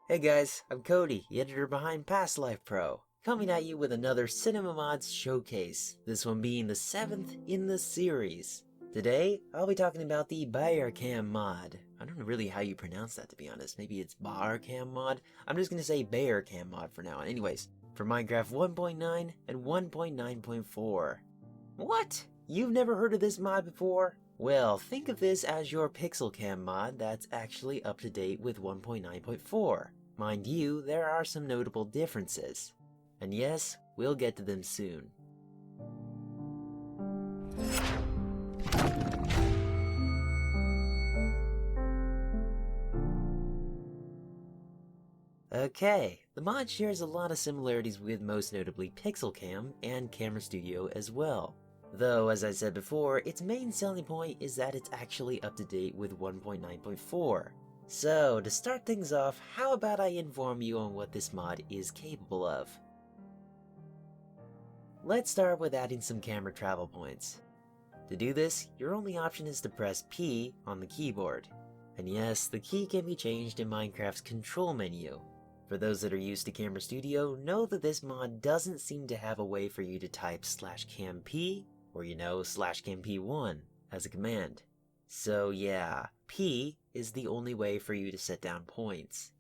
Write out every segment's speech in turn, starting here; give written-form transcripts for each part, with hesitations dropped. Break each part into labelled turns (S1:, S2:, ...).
S1: Hey guys, I'm Cody, the editor behind Past Life Pro, coming at you with another Cinema Mods showcase, this one being the 7th in the series. Today, I'll be talking about the BauerCam mod. I don't know really how you pronounce that, to be honest. Maybe it's BauerCam mod? I'm just gonna say BauerCam mod for now. Anyways, for Minecraft 1.9 and 1.9.4. What? You've never heard of this mod before? Well, think of this as your PixelCam mod that's actually up to date with 1.9.4. Mind you, there are some notable differences. And yes, we'll get to them soon. Okay, the mod shares a lot of similarities with most notably PixelCam and Camera Studio as well. Though, as I said before, its main selling point is that it's actually up to date with 1.9.4. So, to start things off, how about I inform you on what this mod is capable of? Let's start with adding some camera travel points. To do this, your only option is to press P on the keyboard. And yes, the key can be changed in Minecraft's control menu. For those that are used to Camera Studio, know that this mod doesn't seem to have a way for you to type /camp or /camp1 as a command. So yeah, P is the only way for you to set down points.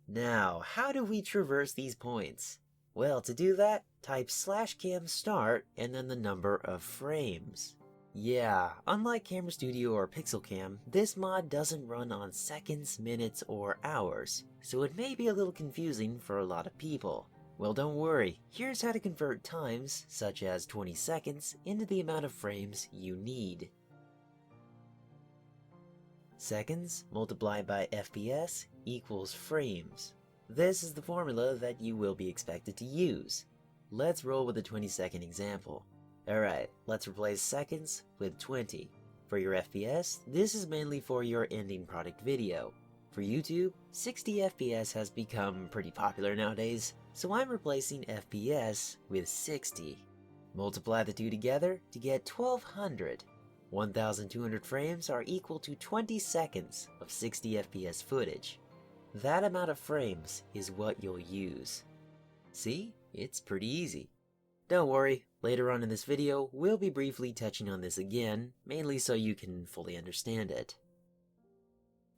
S1: Now, how do we traverse these points? Well, to do that, type /cam start and then the number of frames. Yeah, unlike Camera Studio or PixelCam, this mod doesn't run on seconds, minutes, or hours, so it may be a little confusing for a lot of people. Well, don't worry, here's how to convert times, such as 20 seconds, into the amount of frames you need. Seconds multiplied by FPS equals frames. This is the formula that you will be expected to use. Let's roll with a 20-second example. Alright, let's replace seconds with 20. For your FPS, this is mainly for your ending product video. For YouTube, 60 FPS has become pretty popular nowadays, so I'm replacing FPS with 60. Multiply the two together to get 1200. 1200 frames are equal to 20 seconds of 60 FPS footage. That amount of frames is what you'll use. See? It's pretty easy. Don't worry, later on in this video, we'll be briefly touching on this again, mainly so you can fully understand it.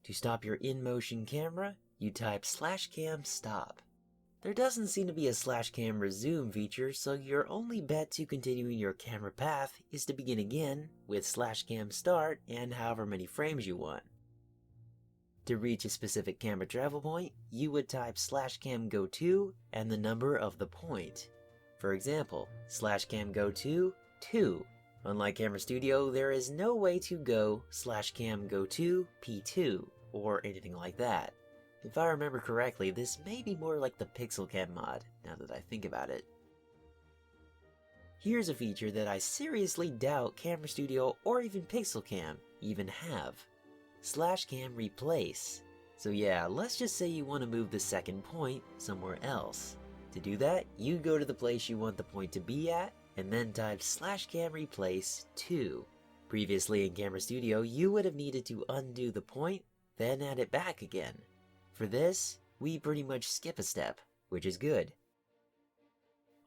S1: To stop your in-motion camera, you type /cam stop. There doesn't seem to be a /cam resume feature, so your only bet to continuing your camera path is to begin again with /cam start and however many frames you want. To reach a specific camera travel point, you would type /cam go to and the number of the point. For example, /cam go to 2. Unlike Camera Studio, there is no way to go /cam go to P2 or anything like that. If I remember correctly, this may be more like the PixelCam mod, now that I think about it. Here's a feature that I seriously doubt Camera Studio or even PixelCam even have. /cam replace. So yeah, let's just say you want to move the second point somewhere else. To do that, you go to the place you want the point to be at, and then type /cam replace 2. Previously in Camera Studio, you would have needed to undo the point, then add it back again. For this, we pretty much skip a step, which is good.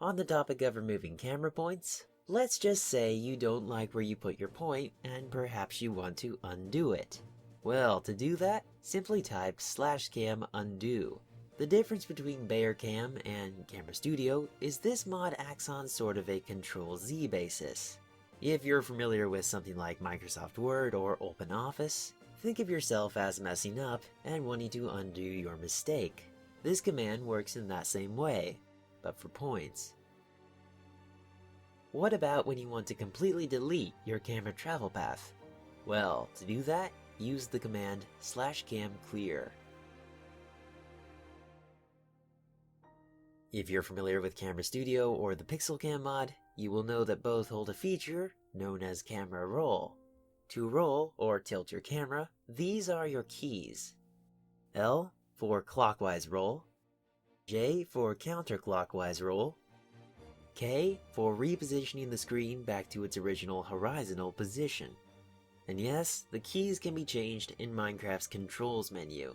S1: On the topic of removing camera points, let's just say you don't like where you put your point, and perhaps you want to undo it. Well, to do that, simply type /cam undo. The difference between BauerCam and Camera Studio is this mod acts on sort of a Control-Z basis. If you're familiar with something like Microsoft Word or OpenOffice, think of yourself as messing up and wanting to undo your mistake. This command works in that same way, but for points. What about when you want to completely delete your camera travel path? Well, to do that, use the command /cam clear. If you're familiar with Camera Studio or the PixelCam mod, you will know that both hold a feature known as camera roll. To roll or tilt your camera, these are your keys. L for clockwise roll, J for counterclockwise roll, K for repositioning the screen back to its original horizontal position. And yes, the keys can be changed in Minecraft's controls menu.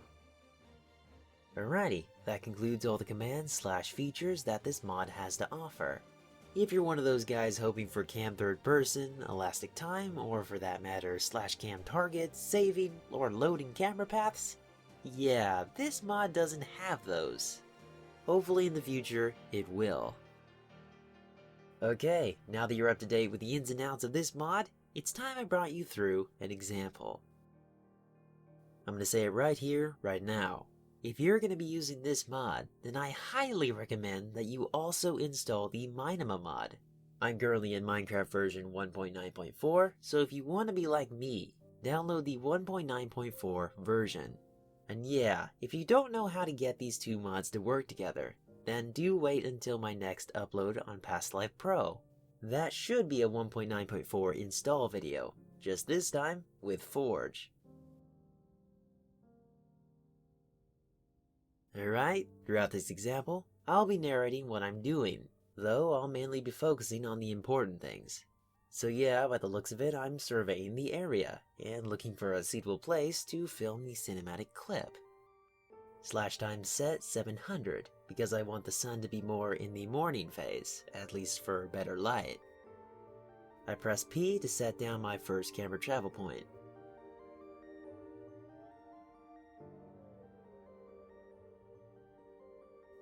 S1: Alrighty, that concludes all the commands / features that this mod has to offer. If you're one of those guys hoping for cam third person, elastic time, or for that matter /cam target, saving, or loading camera paths, yeah, this mod doesn't have those. Hopefully in the future, it will. Okay, now that you're up to date with the ins and outs of this mod, it's time I brought you through an example. I'm gonna say it right here, right now. If you're going to be using this mod, then I highly recommend that you also install the Minema mod. I'm currently in Minecraft version 1.9.4, so if you want to be like me, download the 1.9.4 version. And yeah, if you don't know how to get these two mods to work together, then do wait until my next upload on Past Life Pro. That should be a 1.9.4 install video, just this time with Forge. Alright, throughout this example, I'll be narrating what I'm doing, though I'll mainly be focusing on the important things. So yeah, by the looks of it, I'm surveying the area, and looking for a suitable place to film the cinematic clip. /time set 700, because I want the sun to be more in the morning phase, at least for better light. I press P to set down my first camera travel point.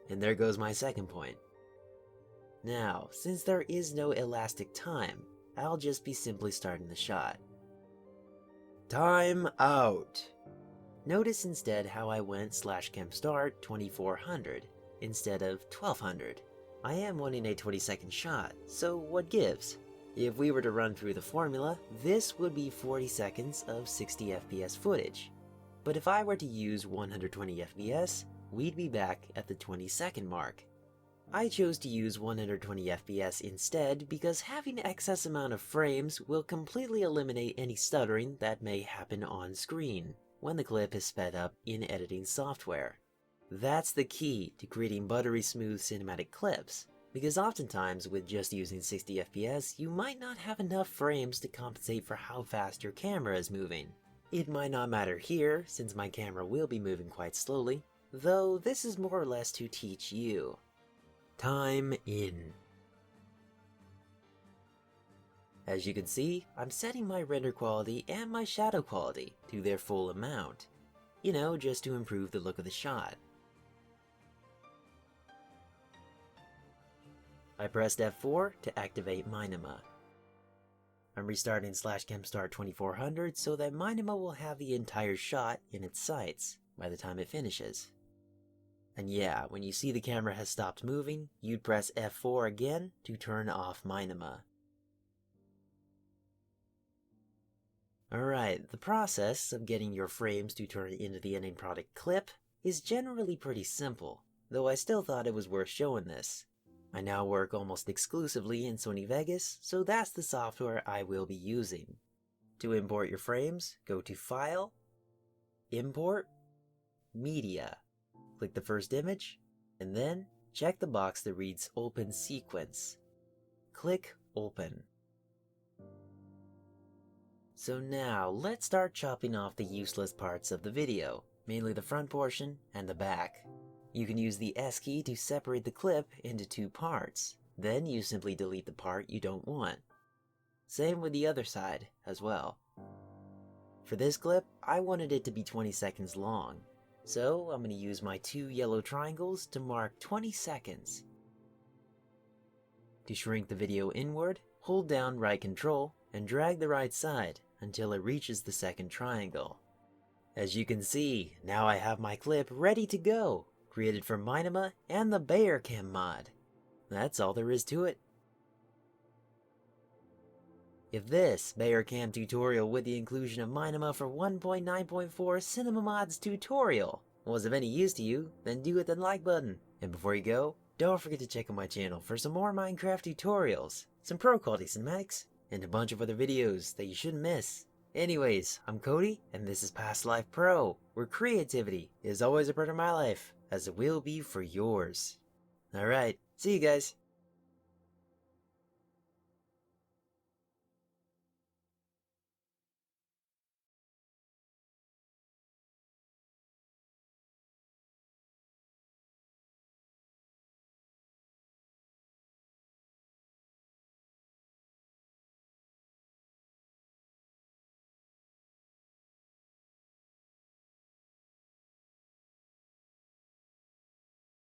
S1: And there goes my second point. Now, since there is no elastic time, I'll just be simply starting the shot. Time out! Notice instead how I went /cam start 2400 instead of 1200. I am wanting a 20-second shot, so what gives? If we were to run through the formula, this would be 40 seconds of 60 FPS footage. But if I were to use 120 FPS, we'd be back at the 20-second mark. I chose to use 120 FPS instead because having excess amount of frames will completely eliminate any stuttering that may happen on screen when the clip is sped up in editing software. That's the key to creating buttery smooth cinematic clips, because oftentimes with just using 60 FPS you might not have enough frames to compensate for how fast your camera is moving. It might not matter here since my camera will be moving quite slowly, though this is more or less to teach you. Time in. As you can see, I'm setting my render quality and my shadow quality to their full amount. You know, just to improve the look of the shot. I pressed F4 to activate Minema. I'm restarting /cam start 2400 so that Minema will have the entire shot in its sights by the time it finishes. And yeah, when you see the camera has stopped moving, you'd press F4 again to turn off Minema. Alright, the process of getting your frames to turn into the ending product clip is generally pretty simple, though I still thought it was worth showing this. I now work almost exclusively in Sony Vegas, so that's the software I will be using. To import your frames, go to File, Import, Media. Click the first image, and then check the box that reads Open Sequence. Click Open. So now, let's start chopping off the useless parts of the video, mainly the front portion and the back. You can use the S key to separate the clip into two parts, then you simply delete the part you don't want. Same with the other side as well. For this clip, I wanted it to be 20 seconds long, so I'm going to use my two yellow triangles to mark 20 seconds. To shrink the video inward, hold down right control and drag the right side until it reaches the second triangle. As you can see, now I have my clip ready to go, created from Minema and the BauerCam mod. That's all there is to it. If this BauerCam tutorial with the inclusion of Minema for 1.9.4 Cinema Mods tutorial was of any use to you, then do hit the like button. And before you go, don't forget to check out my channel for some more Minecraft tutorials, some pro quality cinematics, and a bunch of other videos that you shouldn't miss. Anyways, I'm Cody, and this is Past Life Pro, where creativity is always a part of my life, as it will be for yours. Alright, see you guys!